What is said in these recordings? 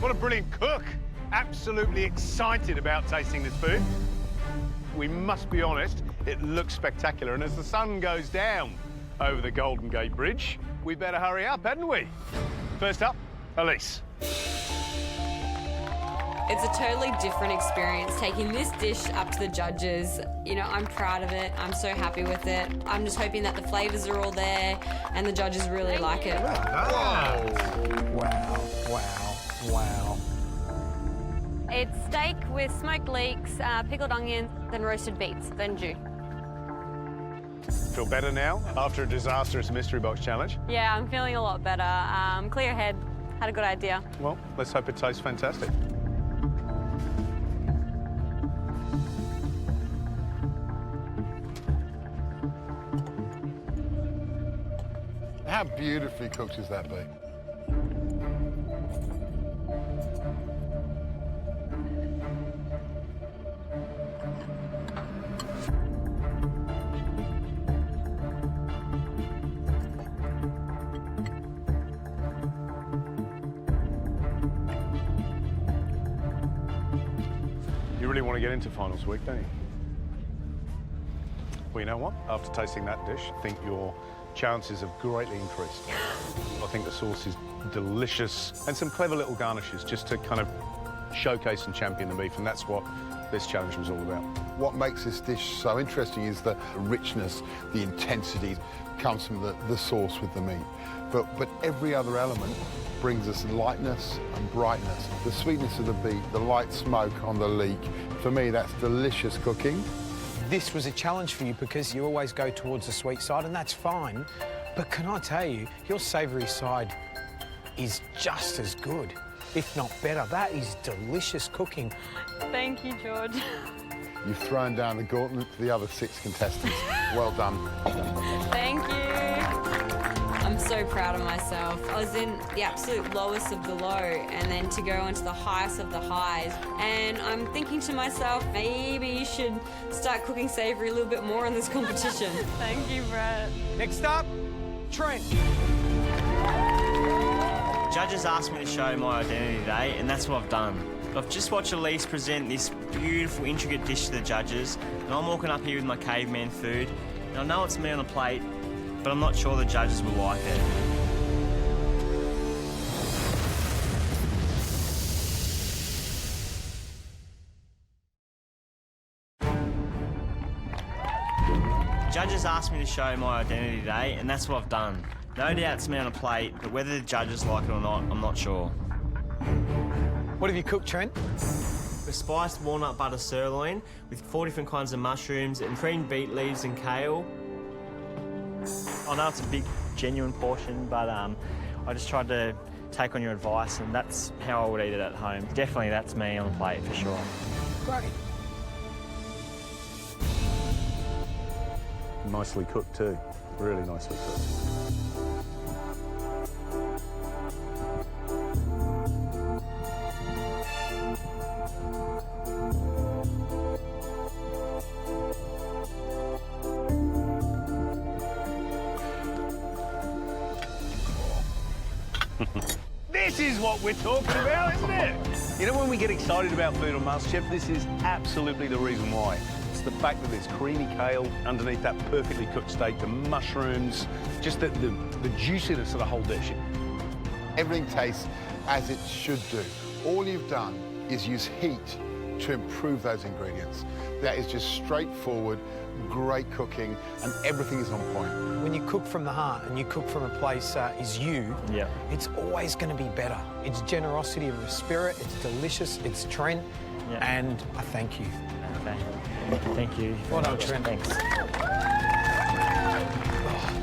What a brilliant cook. Absolutely excited about tasting this food. We must be honest, it looks spectacular. And as the sun goes down over the Golden Gate Bridge, we better hurry up, hadn't we? First up, Elise. It's a totally different experience taking this dish up to the judges. You know, I'm proud of it. I'm so happy with it. I'm just hoping that the flavours are all there and the judges really like it. Wow, wow, wow. It's steak with smoked leeks, pickled onions, then roasted beets, then jus. Feel better now after a disastrous mystery box challenge? Yeah, I'm feeling a lot better. Clear head, had a good idea. Well, let's hope it tastes fantastic. How beautifully cooked is that beef? You really want to get into finals week, don't you? Well, you know what? After tasting that dish, I think your chances have greatly increased. I think the sauce is delicious and some clever little garnishes just to kind of showcase and champion the beef, and that's what this challenge was all about. What makes this dish so interesting is the richness, the intensity comes from the sauce with the meat. But every other element brings us lightness and brightness. The sweetness of the beef, the light smoke on the leek. For me, that's delicious cooking. This was a challenge for you because you always go towards the sweet side, and that's fine. But can I tell you, your savoury side is just as good, if not better. That is delicious cooking. Thank you, George. You've thrown down the gauntlet to the other 6 contestants. Well done. Thank you. I'm so proud of myself. I was in the absolute lowest of the low and then to go into the highest of the highs. And I'm thinking to myself, maybe you should start cooking savoury a little bit more in this competition. Thank you, Brett. Next up, Trent. Judges asked me to show my identity today, and that's what I've done. I've just watched Elise present this beautiful, intricate dish to the judges, and I'm walking up here with my caveman food, and I know it's me on a plate, but I'm not sure the judges will like it. Judges asked me to show my identity today, and that's what I've done. No doubt it's me on a plate, but whether the judges like it or not, I'm not sure. What have you cooked, Trent? A spiced walnut butter sirloin with 4 different kinds of mushrooms and green beet leaves and kale. I know it's a big, genuine portion, but I just tried to take on your advice, and that's how I would eat it at home. Definitely that's me on the plate, for sure. Great. Nicely cooked too. Really nicely cooked. This is what we're talking about, isn't it? You know, when we get excited about food on MasterChef, this is absolutely the reason why. It's the fact that there's creamy kale underneath that perfectly cooked steak, the mushrooms, just the juiciness of the whole dish. Everything tastes as it should do. All you've done is use heat to improve those ingredients. That is just straightforward, great cooking, and everything is on point. When you cook from the heart and you cook from a place is you, Yeah. it's always going to be better. It's generosity of the spirit, it's delicious, it's Trent, and I thank you. Okay. Thank you. Well done, Trent. Thanks.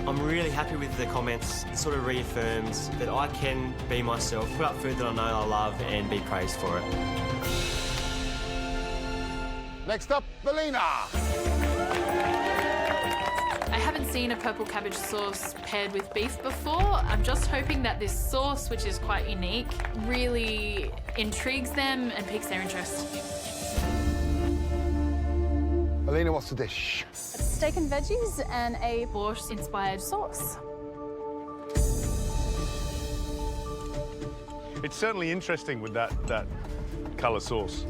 I'm really happy with the comments. It sort of reaffirms that I can be myself, put up food that I know I love, and be praised for it. Next up, Polina. I haven't seen a purple cabbage sauce paired with beef before. I'm just hoping that this sauce, which is quite unique, really intrigues them and piques their interest. Polina, what's the dish? Steak and veggies and a Borscht-inspired sauce. It's certainly interesting with that colour sauce.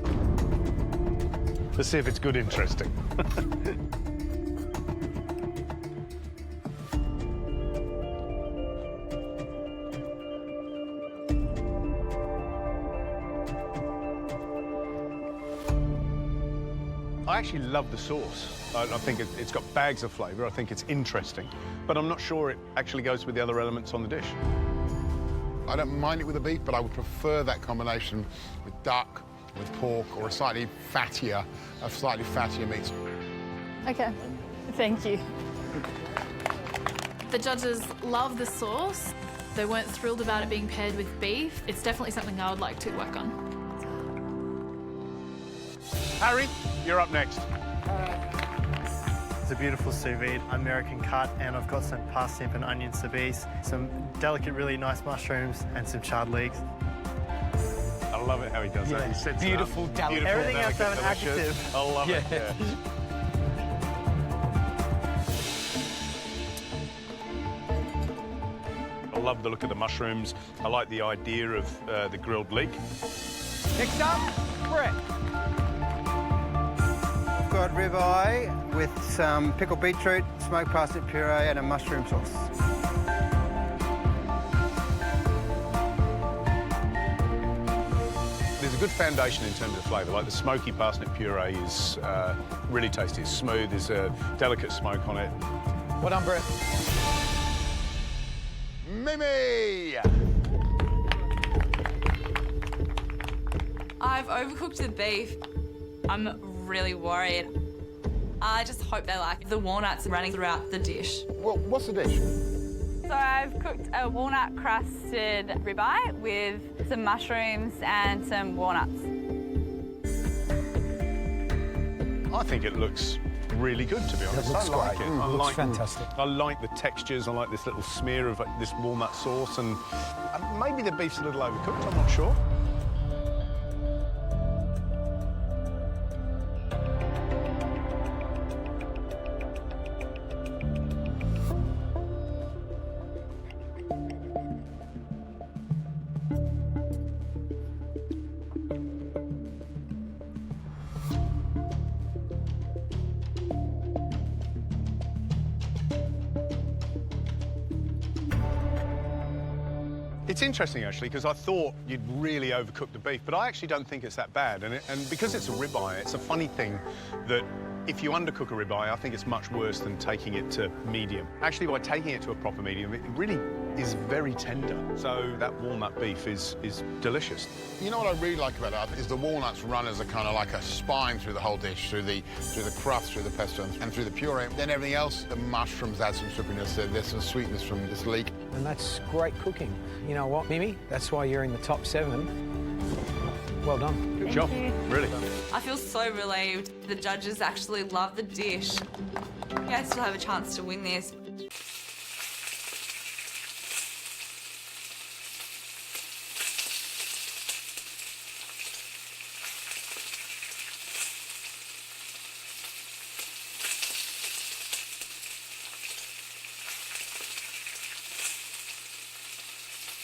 Let's see if it's good interesting. I actually love the sauce. I think it's got bags of flavour. I think it's interesting, but I'm not sure it actually goes with the other elements on the dish. I don't mind it with the beef, but I would prefer that combination with duck, with pork, or a slightly fattier meats. Okay, thank you. The judges love the sauce. They weren't thrilled about it being paired with beef. It's definitely something I would like to work on. Harry, you're up next. It's a beautiful sous vide, American cut, and I've got some parsnip and onion cerise, some delicate, really nice mushrooms, and some charred leeks. I love it how he does that. He sets Beautiful, it up. delicate. Everything has to have an delicious. adjective. I love it. Yeah. I love the look of the mushrooms. I like the idea of the grilled leek. Next up, Brett. I've got ribeye with some pickled beetroot, smoked parsnip puree, and a mushroom sauce. There's a good foundation in terms of flavour. Like the smoky parsnip puree is really tasty. It's smooth. There's a delicate smoke on it. Well done, Brett. Mimi! I've overcooked the beef. I'm really worried. I just hope they like the walnuts running throughout the dish. Well, what's the dish? So I've cooked a walnut crusted ribeye with some mushrooms and some walnuts. I think it looks really good, to be honest. It looks I like great. it. I Looks like fantastic. I like the textures. I like this little smear of this walnut sauce, and maybe the beef's a little overcooked. I'm not sure. It's interesting, actually, because I thought you'd really overcook the beef, but I actually don't think it's that bad. And because it's a ribeye, it's a funny thing that if you undercook a ribeye, I think it's much worse than taking it to medium. Actually, by taking it to a proper medium, it really is very tender. So that walnut beef is delicious. You know what I really like about it is the walnuts run as a kind of like a spine through the whole dish, through the crust, through the pesto, and through the puree. Then everything else, the mushrooms add some sweetness. There's some sweetness from this leek. And that's great cooking. You know what, Mimi? That's why you're in the top 7. Well done. Good job. Really. I feel so relieved. The judges actually love the dish. I still have a chance to win this.